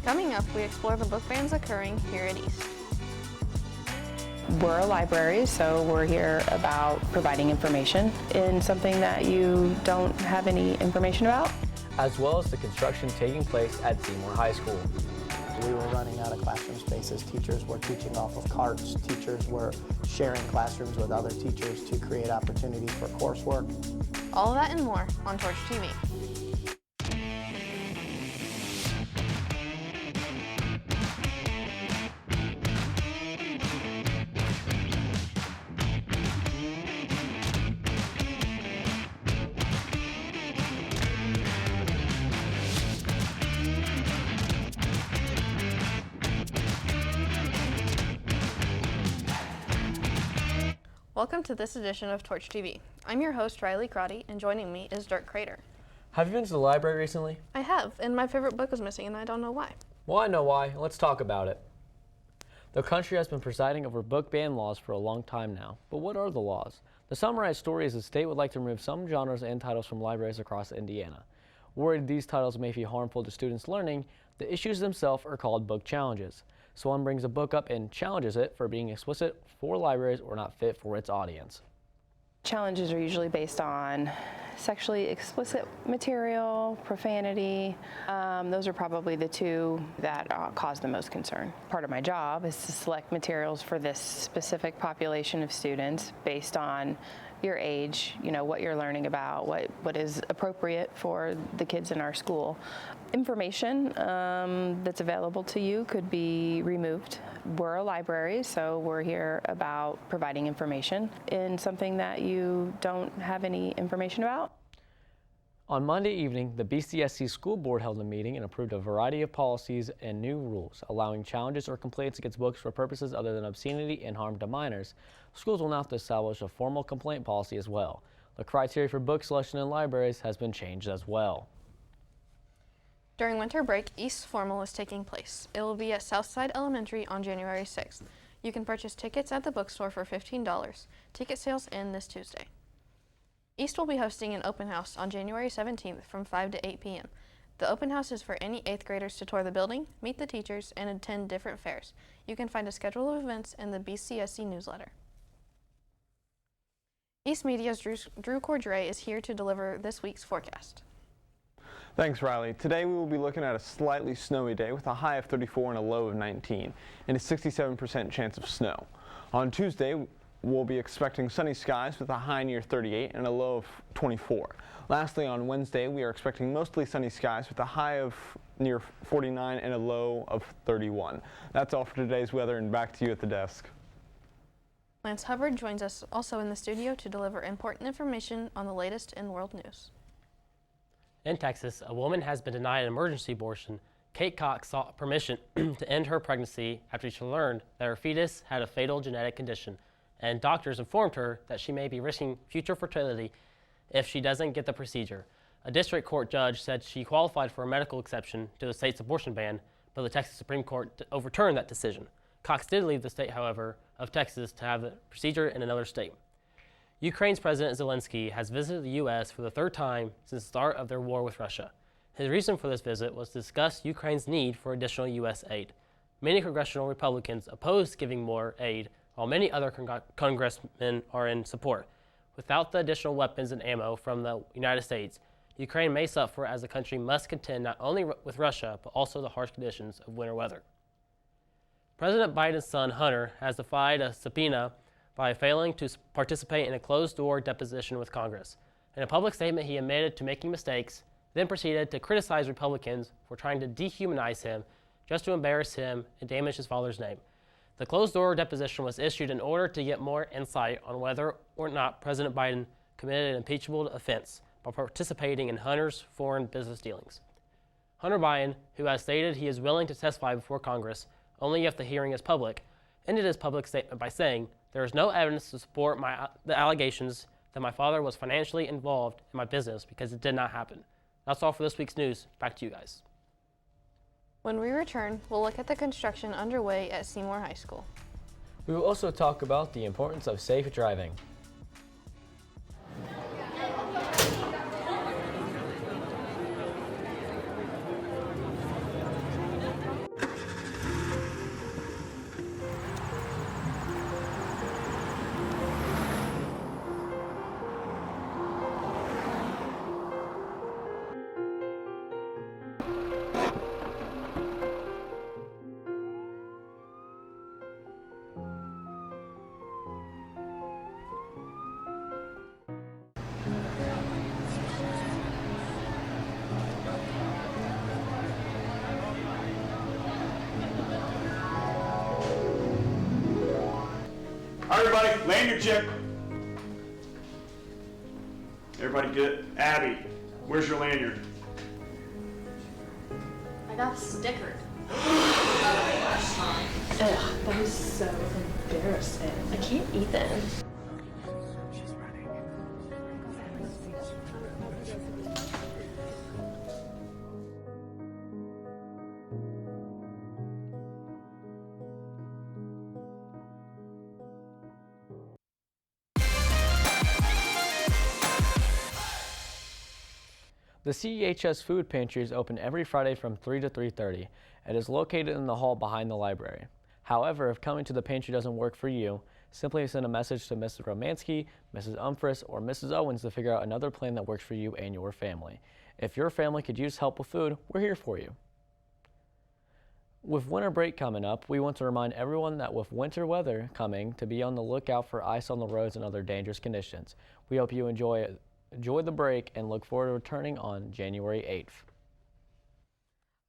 Coming up, we explore the book bans occurring here at East. We're a library, so we're here about providing information in something that you don't have any information about. As well as the construction taking place at Seymour High School. We were running out of classroom spaces. Teachers were teaching off of carts. Teachers were sharing classrooms with other teachers to create opportunities for coursework. All of that and more on Torch TV. Welcome to this edition of Torch TV. I'm your host, Croddy, and joining me is Dirk. Have you been to the library recently? I have, and my favorite book was missing, and I don't know why. Well, I know why. Let's talk about it. The country has been presiding over book ban laws for a long time now. But what are the laws? The summarized story is the state would like to remove some genres and titles from libraries across Indiana. Worried these titles may be harmful to students' learning, the issues themselves are called book challenges. Someone brings a book up and challenges it for being explicit for libraries or not fit for its audience. Challenges are usually based on sexually explicit material, profanity. Those are probably the two that cause the most concern. Part of my job is to select materials for this specific population of students based on your age, what you're learning about, what is appropriate for the kids in our school. Information that's available to you could be removed. We're a library, so we're here about providing information in something that you don't have any information about. On Monday evening, the BCSC School Board held a meeting and approved a variety of policies and new rules, allowing challenges or complaints against books for purposes other than obscenity and harm to minors. Schools will now have to establish a formal complaint policy as well. The criteria for book selection in libraries has been changed as well. During winter break, East Formal is taking place. It will be at Southside Elementary on January 6th. You can purchase tickets at the bookstore for $15. Ticket sales end this Tuesday. East will be hosting an open house on January 17th from 5 to 8 p.m. The open house is for any 8th graders to tour the building, meet the teachers, and attend different fairs. You can find a schedule of events in the BCSC newsletter. East Media's Drew Cordrey is here to deliver this week's forecast. Thanks, Riley. Today we will be looking at a slightly snowy day with a high of 34 and a low of 19 and a 67% chance of snow. On Tuesday, we'll be expecting sunny skies with a high near 38 and a low of 24. Lastly, on Wednesday, we are expecting mostly sunny skies with a high of near 49 and a low of 31. That's all for today's weather, and back to you at the desk. Lance Hubbard joins us also in the studio to deliver important information on the latest in world news. In Texas, a woman has been denied an emergency abortion. Kate Cox sought permission to end her pregnancy after she learned that her fetus had a fatal genetic condition, and doctors informed her that she may be risking future fertility if she doesn't get the procedure. A district court judge said she qualified for a medical exception to the state's abortion ban, but the Texas Supreme Court overturned that decision. Cox did leave the state, however, of Texas to have the procedure in another state. Ukraine's President Zelensky has visited the U.S. for the third time since the start of their war with Russia. His reason for this visit was to discuss Ukraine's need for additional U.S. aid. Many congressional Republicans opposed giving more aid, while many other congressmen are in support. Without the additional weapons and ammo from the United States, Ukraine may suffer as the country must contend not only with Russia, but also the harsh conditions of winter weather. President Biden's son, Hunter, has defied a subpoena by failing to participate in a closed-door deposition with Congress. In a public statement, he admitted to making mistakes, then proceeded to criticize Republicans for trying to dehumanize him just to embarrass him and damage his father's name. The closed-door deposition was issued in order to get more insight on whether or not President Biden committed an impeachable offense by participating in Hunter's foreign business dealings. Hunter Biden, who has stated he is willing to testify before Congress only if the hearing is public, ended his public statement by saying, "There is no evidence to support the allegations that my father was financially involved in my business because it did not happen." That's all for this week's news. Back to you guys. When we return, we'll look at the construction underway at Seymour High School. We will also talk about the importance of safe driving. All right, everybody, lanyard check. Everybody good? Abby, where's your lanyard? I got stickered. Ugh, that was so embarrassing. I can't eat them. The CEHS food pantry is open every Friday from 3 to 3:30. It is located in the hall behind the library. However, if coming to the pantry doesn't work for you, simply send a message to Mrs. Romansky, Mrs. Umfris, or Mrs. Owens to figure out another plan that works for you and your family. If your family could use help with food, we're here for you. With winter break coming up, we want to remind everyone that with winter weather coming, to be on the lookout for ice on the roads and other dangerous conditions. We hope you enjoy the break and look forward to returning on January 8th.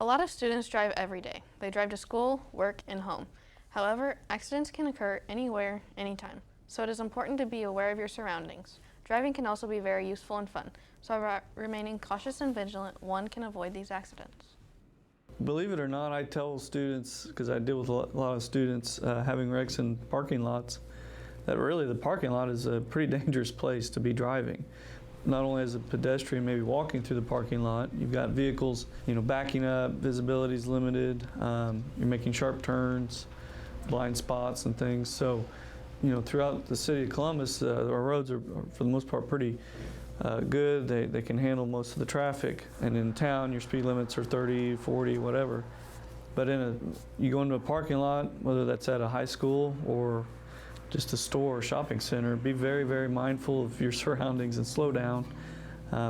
A lot of students drive every day. They drive to school, work, and home. However, accidents can occur anywhere, anytime. So it is important to be aware of your surroundings. Driving can also be very useful and fun. So by remaining cautious and vigilant, one can avoid these accidents. Believe it or not, I tell students, because I deal with a lot of students having wrecks in parking lots, that really the parking lot is a pretty dangerous place to be driving. Not only as a pedestrian, maybe walking through the parking lot, you've got vehicles, backing up, visibility is limited, you're making sharp turns, blind spots and things. So, throughout the city of Columbus, our roads are, for the most part, pretty good. They can handle most of the traffic. And in town, your speed limits are 30, 40, whatever. But you go into a parking lot, whether that's at a high school or just a store or shopping center, be very, very mindful of your surroundings and slow down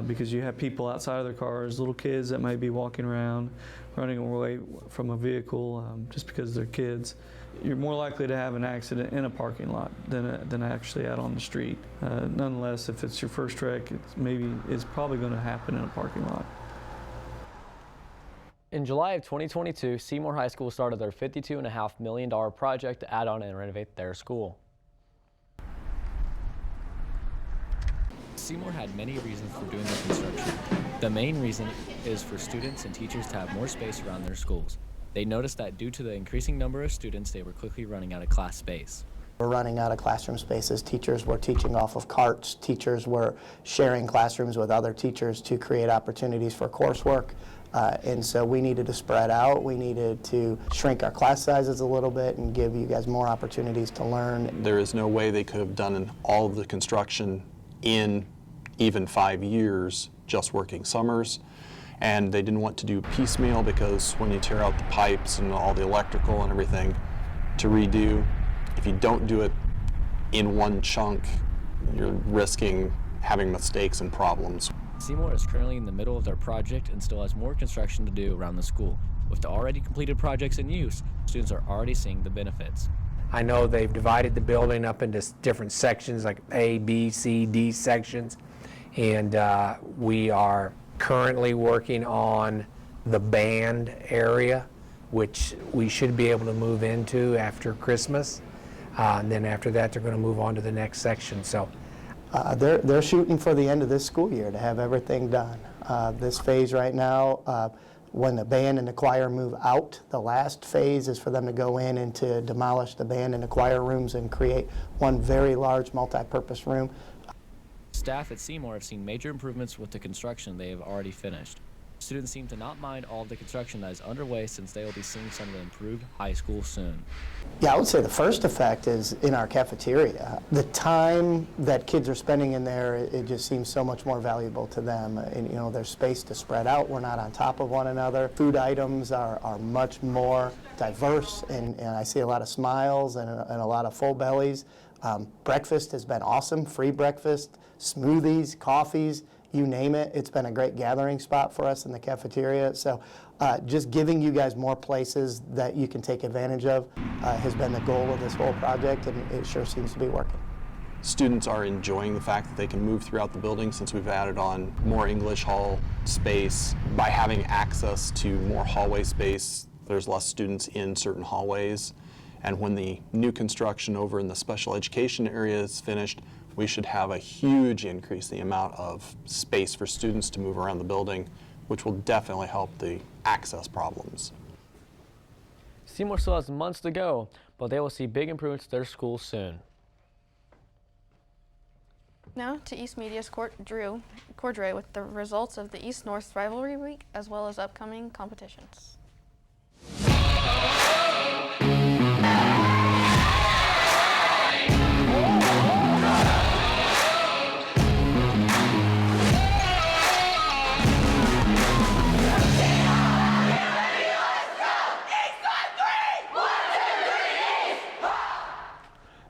because you have people outside of their cars, little kids that might be walking around, running away from a vehicle just because they're kids. You're more likely to have an accident in a parking lot than actually out on the street. Nonetheless, if it's your first wreck, it's probably going to happen in a parking lot. In July of 2022, Seymour High School started their $52.5 million project to add on and renovate their school. Seymour had many reasons for doing the construction. The main reason is for students and teachers to have more space around their schools. They noticed that due to the increasing number of students, they were quickly running out of class space. We're running out of classroom spaces. Teachers were teaching off of carts. Teachers were sharing classrooms with other teachers to create opportunities for coursework. And so we needed to spread out. We needed to shrink our class sizes a little bit and give you guys more opportunities to learn. There is no way they could have done all of the construction in even 5 years just working summers. And they didn't want to do piecemeal because when you tear out the pipes and all the electrical and everything to redo, if you don't do it in one chunk, you're risking having mistakes and problems. Seymour is currently in the middle of their project and still has more construction to do around the school. With the already completed projects in use, students are already seeing the benefits. I know they've divided the building up into different sections, like A, B, C, D sections, and we are currently working on the band area, which we should be able to move into after Christmas. And then after that, they're going to move on to the next section. So they're shooting for the end of this school year to have everything done. This phase right now, when the band and the choir move out, the last phase is for them to go in and to demolish the band and the choir rooms and create one very large multi-purpose room. Staff at Seymour have seen major improvements with the construction they have already finished. Students seem to not mind all of the construction that is underway since they will be seeing some of the improved high school soon. Yeah, I would say the first effect is in our cafeteria. The time that kids are spending in there, it just seems so much more valuable to them. And there's space to spread out. We're not on top of one another. Food items are much more diverse, and I see a lot of smiles and a lot of full bellies. Breakfast has been awesome, free breakfast, smoothies, coffees, you name it. It's been a great gathering spot for us in the cafeteria. So just giving you guys more places that you can take advantage of has been the goal of this whole project, and it sure seems to be working. Students are enjoying the fact that they can move throughout the building since we've added on more English hall space. By having access to more hallway space, there's less students in certain hallways, And when the new construction over in the special education area is finished, we should have a huge increase in the amount of space for students to move around the building, which will definitely help the access problems. Seymour still has months to go, but they will see big improvements to their school soon. Now to East Media's Cordrey with the results of the East-North Rivalry Week as well as upcoming competitions.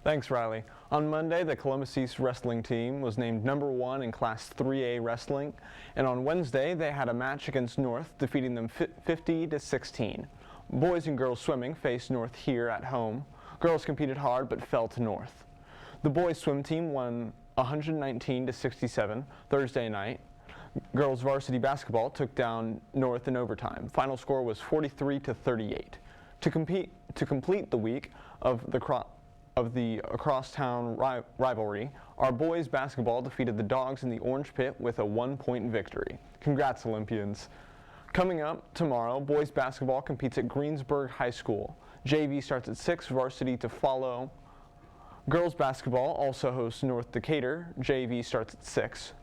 Thanks, Riley. On Monday, the Columbus East wrestling team was named #1 in Class 3A wrestling, and on Wednesday, they had a match against North, defeating them 50-16. Boys and girls swimming faced North here at home. Girls competed hard but fell to North. The boys swim team won 119-67 Thursday night. Girls varsity basketball took down North in overtime. Final score was 43-38. To complete the week of the across-town rivalry, our boys basketball defeated the Dogs in the Orange Pit with a 1-point victory. Congrats, Olympians. Coming up tomorrow, boys basketball competes at Greensburg High School. JV starts at 6, varsity to follow. Girls basketball also hosts North Decatur. JV starts at 6.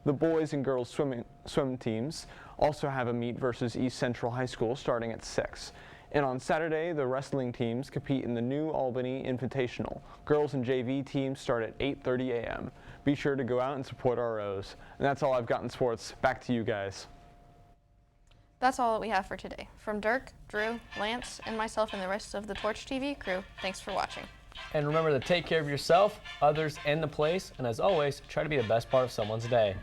The boys and girls swim teams also have a meet versus East Central High School starting at 6. And on Saturday, the wrestling teams compete in the New Albany Invitational. Girls and JV teams start at 8:30 a.m. Be sure to go out and support our O's. And that's all I've got in sports. Back to you guys. That's all that we have for today. From Dirk, Drew, Lance, and myself and the rest of the Torch TV crew, thanks for watching. And remember to take care of yourself, others, and the place. And as always, try to be the best part of someone's day.